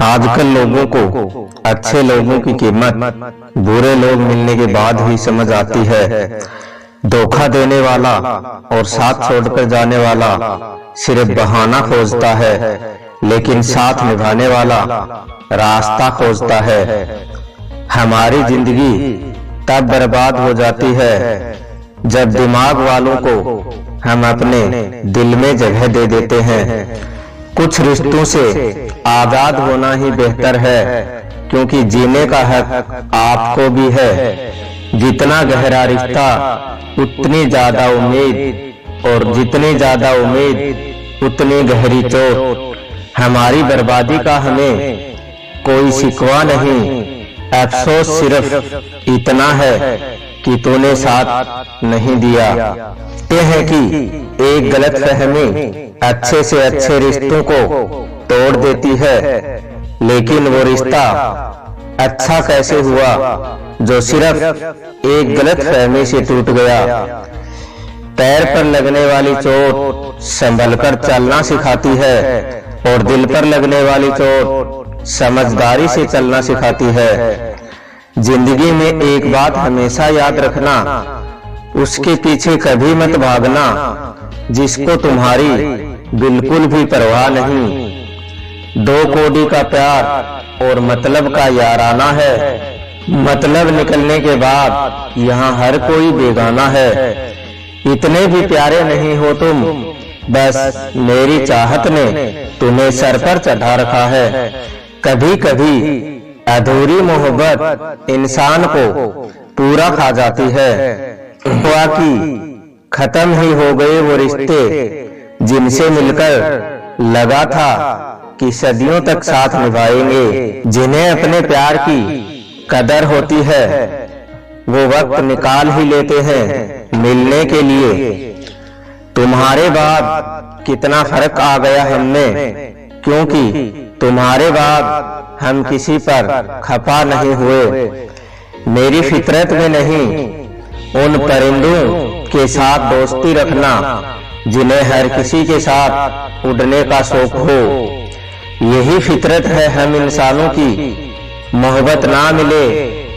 आजकल लोगों को अच्छे लोगों की कीमत बुरे लोग मिलने के बाद ही समझ आती है। धोखा देने वाला और साथ छोड़कर जाने वाला सिर्फ बहाना खोजता है, लेकिन साथ निभाने वाला रास्ता खोजता है। हमारी जिंदगी तब बर्बाद हो जाती है जब दिमाग वालों को हम अपने दिल में जगह दे देते हैं। कुछ रिश्तों से आजाद होना ही बेहतर है, क्योंकि जीने का हक आपको भी है। जितना गहरा रिश्ता उतनी ज्यादा उम्मीद, और जितनी ज्यादा उम्मीद उतनी गहरी चोट। हमारी बर्बादी का हमें कोई शिकवा नहीं, अफसोस सिर्फ इतना है कि तूने साथ नहीं दिया। ये है कि एक गलतफहमी अच्छे से अच्छे रिश्तों को तोड़ देती है, लेकिन वो रिश्ता अच्छा कैसे हुआ जो सिर्फ एक गलतफहमी से टूट गया। पैर पर लगने वाली चोट संभल कर चलना सिखाती है, और दिल पर लगने वाली चोट समझदारी से चलना सिखाती है। जिंदगी में एक बात हमेशा याद रखना, उसके पीछे कभी मत भागना जिसको तुम्हारी बिल्कुल भी परवाह नहीं। दो कोड़ी का प्यार और मतलब का याराना है, मतलब निकलने के बाद यहाँ हर कोई बेगाना है। इतने भी प्यारे नहीं हो तुम, बस मेरी चाहत ने तुम्हें सर पर चढ़ा रखा है। कभी कभी अधूरी मोहब्बत इंसान को पूरा खा जाती है। हुआ कि खत्म ही हो गए वो रिश्ते जिनसे मिलकर लगा था कि सदियों तक साथ निभाएंगे। जिन्हें अपने प्यार की कदर होती है वो वक्त निकाल ही लेते हैं मिलने के लिए। तुम्हारे बाद कितना फर्क आ गया हममें, क्योंकि तुम्हारे बाद हम किसी पर खफा नहीं हुए। मेरी फितरत में नहीं उन परिंदों के साथ दोस्ती रखना जिन्हें हर किसी के साथ उड़ने का शौक हो। यही फितरत है हम इंसानों की, मोहब्बत ना मिले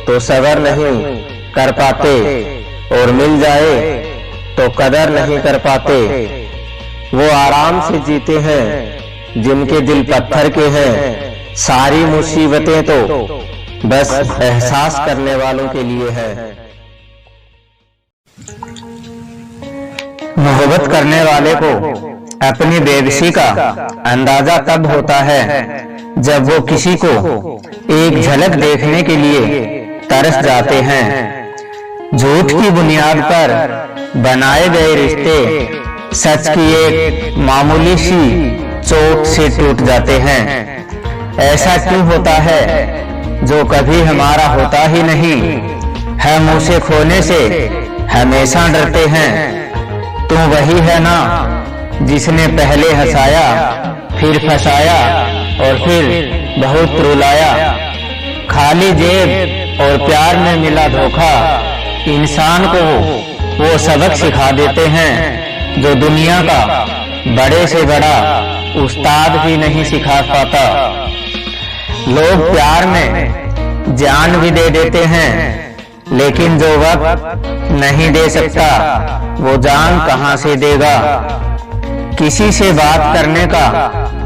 तो सब्र नहीं कर पाते, और मिल जाए तो कदर नहीं कर पाते। वो आराम से जीते हैं जिनके दिल पत्थर के हैं। सारी मुसीबतें तो बस एहसास करने वालों के लिए है। मोहब्बत करने वाले को अपनी बेबसी का अंदाजा तब होता है जब वो किसी को एक झलक देखने के लिए तरस जाते हैं। झूठ की बुनियाद पर बनाए गए रिश्ते सच की एक मामूली सी चोट से टूट जाते हैं। ऐसा क्यों होता है जो कभी हमारा होता ही नहीं? हम उसे खोने से हमेशा डरते हैं। तू वही है ना जिसने पहले हंसाया, फिर फंसाया और फिर बहुत रुलाया। खाली जेब और प्यार में मिला धोखा इंसान को वो सबक सिखा देते हैं जो दुनिया का बड़े से बड़ा उस्ताद भी नहीं सिखा पाता। लोग प्यार में जान भी दे देते हैं, लेकिन जो वक्त नहीं दे सकता वो जान कहां से देगा। किसी से बात करने का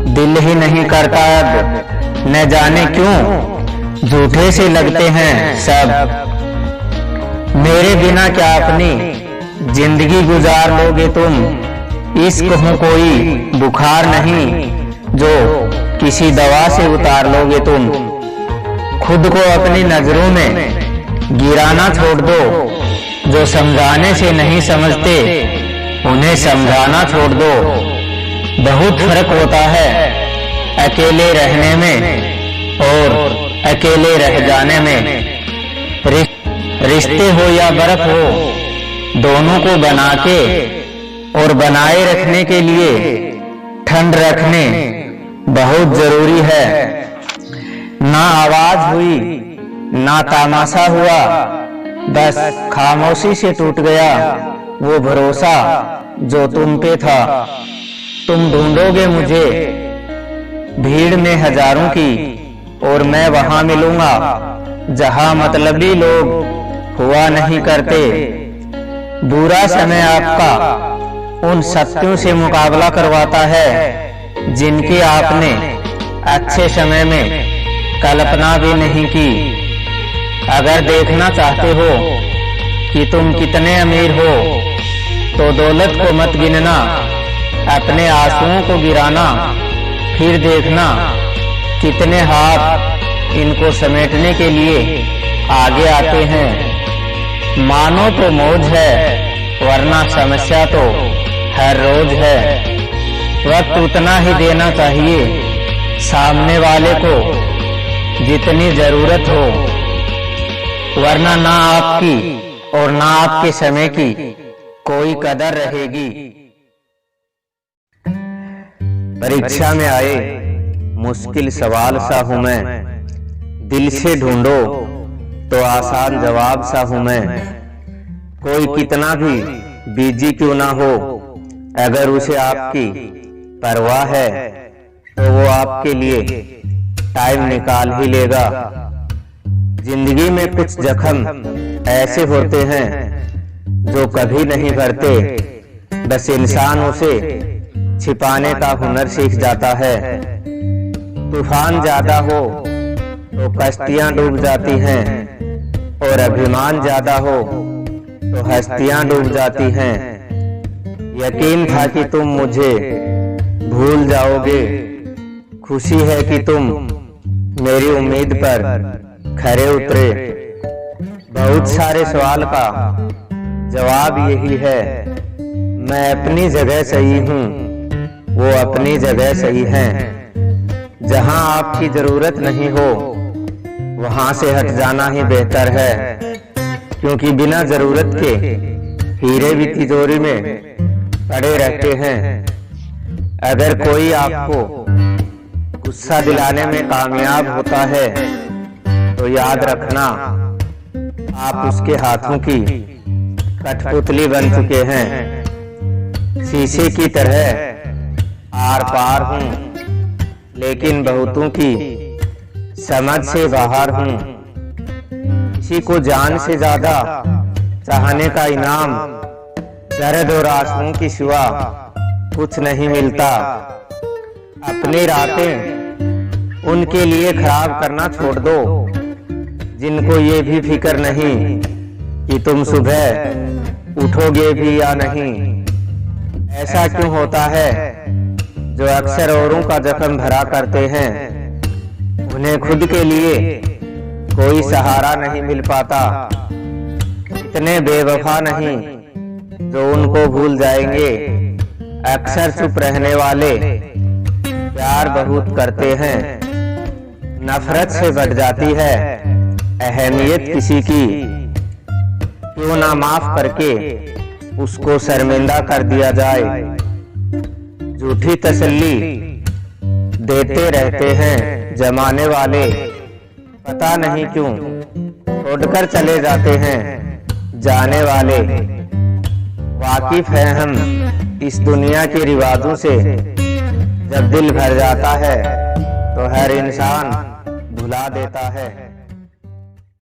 दिल ही नहीं करता अब, न जाने क्यों झूठे से लगते हैं सब। मेरे बिना क्या अपनी जिंदगी गुजार लोगे तुम? इश्क हो कोई बुखार नहीं जो किसी दवा से उतार लोगे तुम। खुद को अपनी नजरों में गिराना छोड़ दो, जो समझाने से नहीं समझते उन्हें समझाना छोड़ दो। बहुत फर्क होता है अकेले रहने में और अकेले रह जाने में। रिश्ते हो या बर्फ हो, दोनों को बना के और बनाए रखने के लिए ठंड रखने बहुत जरूरी है। ना आवाज हुई ना तमाशा हुआ, बस खामोशी से टूट गया वो भरोसा जो तुम पे था। तुम ढूंढोगे मुझे भीड़ में हजारों की, और मैं वहां मिलूंगा जहां मतलबी लोग हुआ नहीं करते। बुरा समय आपका उन सत्यों से मुकाबला करवाता है जिनकी आपने अच्छे समय में कल्पना भी नहीं की। अगर देखना चाहते हो कि तुम कितने अमीर हो तो दौलत को मत गिनना, अपने आंसुओं को गिराना, फिर देखना कितने हाथ इनको समेटने के लिए आगे आते हैं। मानो तो मौज है वरना समस्या तो हर रोज है। वक्त उतना ही देना चाहिए सामने वाले को जितनी जरूरत हो, वरना ना आपकी और ना आपके समय की कोई कदर रहेगी। परीक्षा में आए मुश्किल सवाल सा हूं मैं, दिल से ढूंढो तो आसान जवाब सा हूं मैं। कोई कितना भी बिजी क्यों ना हो, अगर उसे आपकी परवाह है तो वो आपके लिए टाइम निकाल ही लेगा। जिंदगी में कुछ जख्म ऐसे होते हैं जो कभी नहीं भरते, बस इंसान उसे छिपाने का हुनर सीख जाता है। तूफान ज्यादा हो तो कश्तियां डूब जाती हैं और अभिमान ज्यादा हो तो हस्तियां डूब जाती हैं। यकीन था कि तुम मुझे भूल जाओगे, खुशी है कि तुम मेरी उम्मीद पर खरे उतरे। बहुत सारे सवाल का जवाब यही है, मैं अपनी जगह सही हूँ, वो अपनी जगह सही हैं। जहाँ आपकी जरूरत नहीं हो वहां से हट जाना ही बेहतर है, क्योंकि बिना जरूरत के हीरे भी तिजोरी में पड़े रहते हैं। अगर कोई आपको गुस्सा दिलाने में कामयाब होता है तो याद रखना आप उसके हाथों की कठपुतली बन चुके हैं। शीशे की तरह आर पार हूँ, लेकिन बहुतों की समझ से बाहर हूँ। किसी को जान से ज्यादा चाहने का इनाम दर्द और आंसुओं की सिवा कुछ नहीं मिलता। अपनी रातें उनके लिए खराब करना छोड़ दो जिनको ये भी फिक्र नहीं कि तुम सुबह उठोगे भी या नहीं। ऐसा क्यों होता है जो अक्सर औरों का जख्म भरा करते हैं, उन्हें खुद के लिए कोई सहारा नहीं मिल पाता। इतने बेवफा नहीं जो उनको भूल जाएंगे, अक्सर चुप रहने वाले प्यार बहुत करते हैं। नफरत से बढ़ जाती है अहमियत किसी की, क्यों ना माफ करके उसको शर्मिंदा कर दिया जाए। झूठी तसल्ली देते रहते हैं जमाने वाले, पता नहीं क्यों छोड़कर चले जाते हैं जाने वाले। वाकिफ है हम इस दुनिया के रिवाजों से, जब दिल भर जाता है तो हर इंसान भुला देता है।